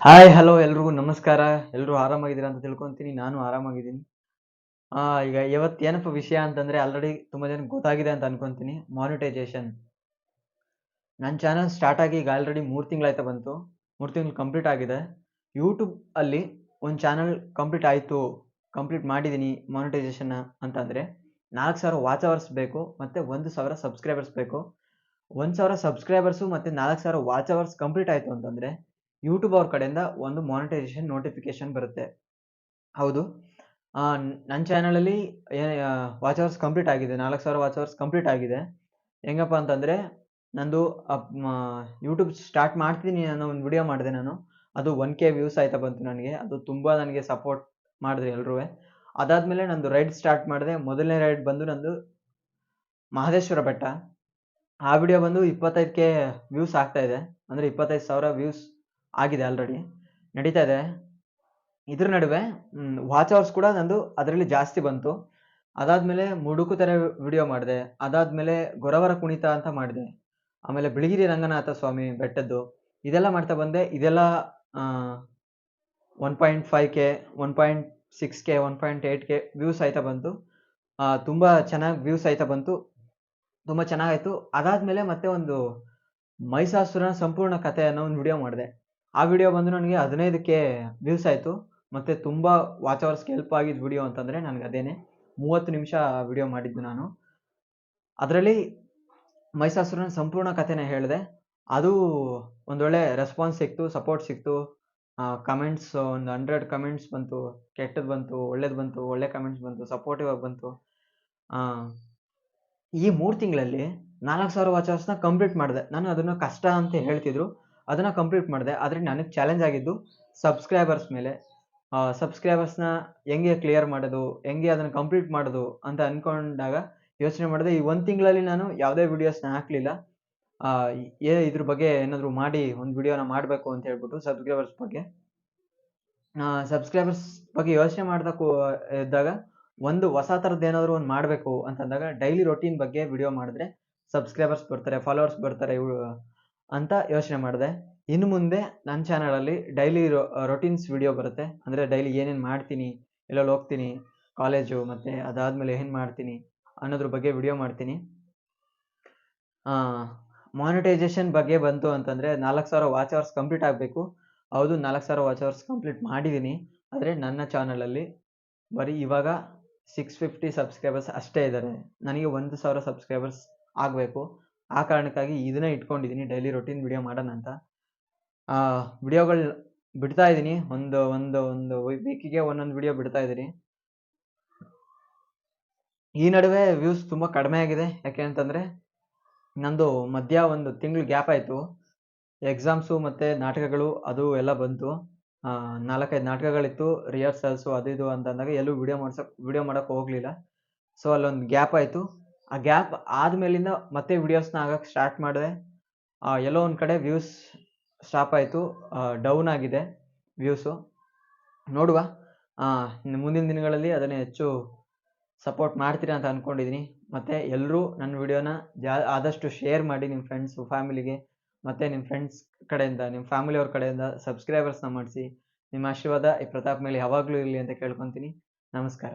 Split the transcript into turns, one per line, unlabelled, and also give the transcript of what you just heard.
Hi hello ಎಲ್ರಿಗೂ ನಮಸ್ಕಾರ. ಎಲ್ಲರೂ ಆರಾಮಾಗಿದ್ದೀರಾ ಅಂತ ತಿಳ್ಕೊಂತೀನಿ. ನಾನು ಆರಾಮಾಗಿದ್ದೀನಿ. ಈಗ ಇವತ್ತು ಏನಪ್ಪ ವಿಷಯ ಅಂತಂದ್ರೆ ಆಲ್ರೆಡಿ ತುಂಬಾ ಜನಕ್ಕೆ ಗೊತ್ತಾಗಿದೆ ಅಂತ ಅನ್ಕೊಂತೀನಿ. ಮಾನಿಟೈಜೇಷನ್. ನನ್ನ ಚಾನಲ್ ಸ್ಟಾರ್ಟ್ ಆಗಿ ಈಗ ಆಲ್ರೆಡಿ 3 ತಿಂಗಳಾಯ್ತಾ ಬಂತು. 3 ತಿಂಗಳು ಕಂಪ್ಲೀಟ್ ಆಗಿದೆ. ಯೂಟ್ಯೂಬ್ ಅಲ್ಲಿ ಒಂದು ಚಾನಲ್ ಕಂಪ್ಲೀಟ್ ಆಯ್ತು, ಕಂಪ್ಲೀಟ್ ಮಾಡಿದ್ದೀನಿ ಮಾನಿಟೈಜೇಷನ್‌ನ ಅಂತಂದ್ರೆ 4,000 ವಾಚ್ ಅವರ್ಸ್ ಬೇಕು ಮತ್ತೆ 1,000 ಸಬ್ಸ್ಕ್ರೈಬರ್ಸ್ ಬೇಕು. 1,000 ಸಬ್ಸ್ಕ್ರೈಬರ್ಸು ಮತ್ತೆ 4,000 ವಾಚ್ ಅವರ್ಸ್ ಕಂಪ್ಲೀಟ್ ಆಯ್ತು ಅಂತಂದ್ರೆ ಯೂಟ್ಯೂಬ್ ಅವ್ರ ಕಡೆಯಿಂದ ಒಂದು ಮಾನಿಟೈಜೇಷನ್ ನೋಟಿಫಿಕೇಶನ್ ಬರುತ್ತೆ. ಹೌದು. ನನ್ನ ಚಾನಲಲ್ಲಿ ಏ ವಾಚ್ ಅವರ್ಸ್ ಕಂಪ್ಲೀಟ್ ಆಗಿದೆ. 4,000 ವಾಚ್ ಅವರ್ಸ್ ಕಂಪ್ಲೀಟ್ ಆಗಿದೆ. ಹೆಂಗಪ್ಪ ಅಂತಂದ್ರೆ ನಂದು ಯೂಟ್ಯೂಬ್ ಸ್ಟಾರ್ಟ್ ಮಾಡ್ತೀನಿ ಅನ್ನೋ ಒಂದು ವಿಡಿಯೋ ಮಾಡಿದೆ ನಾನು. ಅದು 1K ವ್ಯೂಸ್ ಆಯ್ತಾ ಬಂತು ನನಗೆ. ಅದು ತುಂಬಾ ನನಗೆ ಸಪೋರ್ಟ್ ಮಾಡಿದ್ರು ಎಲ್ರುವೆ. ಅದಾದ್ಮೇಲೆ ನಂದು ರೈಡ್ ಸ್ಟಾರ್ಟ್ ಮಾಡಿದೆ. ಮೊದಲನೇ ರೈಡ್ ಬಂದು ನಂದು ಮಹದೇಶ್ವರ ಬೆಟ್ಟ. ಆ ವಿಡಿಯೋ ಬಂದು 25K ವ್ಯೂಸ್ ಆಗ್ತಾ ಇದೆ. ಅಂದ್ರೆ 25,000 ವ್ಯೂಸ್ ಆಗಿದೆ ಆಲ್ರೆಡಿ. ನಡೀತಾ ಇದೆ. ಇದ್ರ ನಡುವೆ ವಾಚ್ ಅವರ್ಸ್ ಕೂಡ ನಂದು ಅದರಲ್ಲಿ ಜಾಸ್ತಿ ಬಂತು. ಅದಾದ್ಮೇಲೆ ಮುಡುಕುತೆರೆ ವಿಡಿಯೋ ಮಾಡಿದೆ. ಅದಾದ್ಮೇಲೆ ಗೊರವರ ಕುಣಿತ ಅಂತ ಮಾಡಿದೆ. ಆಮೇಲೆ ಬಿಳಿಗಿರಿ ರಂಗನಾಥ ಸ್ವಾಮಿ ಬೆಟ್ಟದ್ದು. ಇದೆಲ್ಲ ಮಾಡ್ತಾ ಬಂದೆ. ಇದೆಲ್ಲ ಆ 1.5K, 1.6K, 1.8K ವ್ಯೂಸ್ ಆಯ್ತಾ ಬಂತು. ತುಂಬಾ ಚೆನ್ನಾಗಿ ವ್ಯೂಸ್ ಆಯ್ತಾ ಬಂತು. ತುಂಬಾ ಚೆನ್ನಾಗಾಯ್ತು. ಅದಾದ್ಮೇಲೆ ಮತ್ತೆ ಒಂದು ಮಹಿಷಾಸುರನ ಸಂಪೂರ್ಣ ಕಥೆ ಅನ್ನೋ ಒಂದು ವಿಡಿಯೋ ಮಾಡಿದೆ. ಆ ವಿಡಿಯೋ ಬಂದು ನನಗೆ 15K ವ್ಯೂಸ್ ಆಯ್ತು. ಮತ್ತೆ ತುಂಬಾ ವಾಚ್ ಅವರ್ಸ್‌ಗೆ ಹೆಲ್ಪ್ ಆಗಿದ್ದ ವಿಡಿಯೋ ಅಂತಂದ್ರೆ ನನಗೆ ಅದೇನೆ. 30 ನಿಮಿಷ ವಿಡಿಯೋ ಮಾಡಿದ್ದು ನಾನು. ಅದರಲ್ಲಿ ಮಹಿಷಾಸುರನ ಸಂಪೂರ್ಣ ಕಥೆನ ಹೇಳಿದೆ. ಅದು ಒಂದೊಳ್ಳೆ ರೆಸ್ಪಾನ್ಸ್ ಸಿಕ್ತು, ಸಪೋರ್ಟ್ ಸಿಕ್ತು. ಕಮೆಂಟ್ಸ್ ಒಂದು 100 ಕಮೆಂಟ್ಸ್ ಬಂತು. ಕೆಟ್ಟದ್ದು ಬಂತು, ಒಳ್ಳೇದು ಬಂತು, ಒಳ್ಳೆ ಕಮೆಂಟ್ಸ್ ಬಂತು, ಸಪೋರ್ಟಿವ್ ಆಗಿ ಬಂತು. ಆ ಈ 3 ತಿಂಗಳಲ್ಲಿ 4,000 ವಾಚ್ ಅವರ್ಸ್‌ನ ಕಂಪ್ಲೀಟ್ ಮಾಡಿದೆ. ನಾನು ಅದನ್ನ ಕಷ್ಟ ಅಂತ ಹೇಳ್ತಿದ್ರು. ಅದನ್ನ ಕಂಪ್ಲೀಟ್ ಮಾಡಿದೆ. ಆದ್ರೆ ನನಗೆ ಚಾಲೆಂಜ್ ಆಗಿದ್ದು ಸಬ್ಸ್ಕ್ರೈಬರ್ಸ್ ಮೇಲೆ. ಸಬ್ಸ್ಕ್ರೈಬರ್ಸ್‌ನ ಹೆಂಗೆ ಕ್ಲಿಯರ್ ಮಾಡೋದು? ಹೆಂಗೆ ಅದನ್ನ ಕಂಪ್ಲೀಟ್ ಮಾಡೋದು? ಅಂತ ಅನ್ಕೊಂಡಾಗ ಯೋಚನೆ ಮಾಡಿದೆ. ಈ 1 ತಿಂಗಳಲ್ಲಿ ನಾನು ಯಾವುದೇ ವಿಡಿಯೋಸ್‌ನ ಹಾಕ್ಲಿಲ್ಲ. ಇದ್ರ ಬಗ್ಗೆ ಏನಾದ್ರು ಮಾಡಿ ಒಂದು ವಿಡಿಯೋನ ಮಾಡ್ಬೇಕು ಅಂತ ಹೇಳ್ಬಿಟ್ಟು ಸಬ್ಸ್ಕ್ರೈಬರ್ಸ್ ಬಗ್ಗೆ. ಸಬ್ಸ್ಕ್ರೈಬರ್ಸ್ ಬಗ್ಗೆ ಯೋಚನೆ ಮಾಡ್ತಾ ಇದ್ದಾಗ ಒಂದು ಹೊಸ ಥರದ್ದೇನಾದ್ರು ಒಂದು ಮಾಡ್ಬೇಕು ಅಂತಂದಾಗ ಡೈಲಿ ರೊಟೀನ್ ಬಗ್ಗೆ ವಿಡಿಯೋ ಮಾಡಿದ್ರೆ ಸಬ್ಸ್ಕ್ರೈಬರ್ಸ್ ಬರ್ತಾರೆ, ಫಾಲೋವರ್ಸ್ ಬರ್ತಾರೆ ಅಂತ ಯೋಚನೆ ಮಾಡಿದೆ. ಇನ್ನು ಮುಂದೆ ನನ್ನ ಚಾನಲಲ್ಲಿ ಡೈಲಿ ರೊಟೀನ್ಸ್ ವಿಡಿಯೋ ಬರುತ್ತೆ. ಅಂದ್ರೆ ಡೈಲಿ ಏನೇನು ಮಾಡ್ತೀನಿ, ಎಲ್ಲೆಲ್ಲಿ ಹೋಗ್ತೀನಿ, ಕಾಲೇಜು ಮತ್ತೆ ಅದಾದ್ಮೇಲೆ ಏನ್ ಮಾಡ್ತೀನಿ ಅನ್ನೋದ್ರ ಬಗ್ಗೆ ವಿಡಿಯೋ ಮಾಡ್ತೀನಿ. ಮಾನಿಟೈಜೇಷನ್ ಬಗ್ಗೆ ಬಂತು ಅಂತಂದ್ರೆ 4,000 ವಾಚ್ ಅವರ್ಸ್ ಕಂಪ್ಲೀಟ್ ಆಗಬೇಕು. ಹೌದು, 4,000 ವಾಚ್ ಅವರ್ಸ್ ಕಂಪ್ಲೀಟ್ ಮಾಡಿದ್ದೀನಿ. ಆದರೆ ನನ್ನ ಚಾನಲಲ್ಲಿ ಬರೀ ಇವಾಗ 650 ಸಬ್ಸ್ಕ್ರೈಬರ್ಸ್ ಅಷ್ಟೇ ಇದ್ದಾರೆ. ನನಗೆ 1,000 ಸಬ್ಸ್ಕ್ರೈಬರ್ಸ್ ಆಗಬೇಕು. ಆ ಕಾರಣಕ್ಕಾಗಿ ಇದನ್ನೇ ಇಟ್ಕೊಂಡಿದ್ದೀನಿ, ಡೈಲಿ ರೊಟೀನ್ ವಿಡಿಯೋ ಮಾಡೋಣ ಅಂತ. ವಿಡಿಯೋಗಳು ಬಿಡ್ತಾ ಇದ್ದೀನಿ. ಒಂದು ಒಂದು ಒಂದು ವೀಕಿಗೆ ಒಂದೊಂದು ವಿಡಿಯೋ ಬಿಡ್ತಾ ಇದ್ದೀನಿ. ಈ ನಡುವೆ ವ್ಯೂಸ್ ತುಂಬಾ ಕಡಿಮೆ ಆಗಿದೆ. ಯಾಕೆ ಅಂತಂದ್ರೆ ನಂದು ಮಧ್ಯ ಒಂದು ತಿಂಗಳು ಗ್ಯಾಪ್ ಆಯ್ತು. ಎಕ್ಸಾಮ್ಸು ಮತ್ತೆ ನಾಟಕಗಳು ಅದು ಎಲ್ಲ ಬಂತು. 4, 5 ನಾಟಕಗಳಿತ್ತು. ರಿಹರ್ಸಲ್ಸು ಅದು ಇದು ಅಂತ ಅಂದಾಗ ಎಲ್ಲೂ ವಿಡಿಯೋ ಮಾಡಕ್ ಹೋಗ್ಲಿಲ್ಲ. ಸೊ ಅಲ್ಲೊಂದು ಗ್ಯಾಪ್ ಆಯ್ತು. ಆ ಗ್ಯಾಪ್ ಆದ್ಮೇಲಿಂದ ಮತ್ತೆ ವಿಡಿಯೋಸ್‌ನ ಹಾಕಕ್ ಸ್ಟಾರ್ಟ್ ಮಾಡಿದೆ. ಎಲ್ಲೋ ಒಂದ್ ಕಡೆ ವ್ಯೂಸ್ ಸ್ಟಾಪ್ ಆಯ್ತು. ಡೌನ್ ಆಗಿದೆ ವ್ಯೂಸು. ನೋಡುವ. ಮುಂದಿನ ದಿನಗಳಲ್ಲಿ ಅದನ್ನ ಹೆಚ್ಚು ಸಪೋರ್ಟ್ ಮಾಡ್ತೀರಾ ಅಂತ ಅನ್ಕೊಂಡಿದೀನಿ. ಮತ್ತೆ ಎಲ್ರೂ ನನ್ನ ವಿಡಿಯೋನ ಆದಷ್ಟು ಶೇರ್ ಮಾಡಿ ನಿಮ್ಮ ಫ್ರೆಂಡ್ಸು, ಫ್ಯಾಮಿಲಿಗೆ. ಮತ್ತೆ ನಿಮ್ಮ ಫ್ರೆಂಡ್ಸ್ ಕಡೆಯಿಂದ, ನಿಮ್ಮ ಫ್ಯಾಮಿಲಿಯವ್ರ ಕಡೆಯಿಂದ ಸಬ್ಸ್ಕ್ರೈಬರ್ಸ್‌ನ ಮಾಡಿಸಿ. ನಿಮ್ಮ ಆಶೀರ್ವಾದ ಈ ಪ್ರತಾಪ್ ಮೇಲೆ ಯಾವಾಗ್ಲೂ ಇರ್ಲಿ ಅಂತ ಕೇಳ್ಕೊಂತೀನಿ. ನಮಸ್ಕಾರ.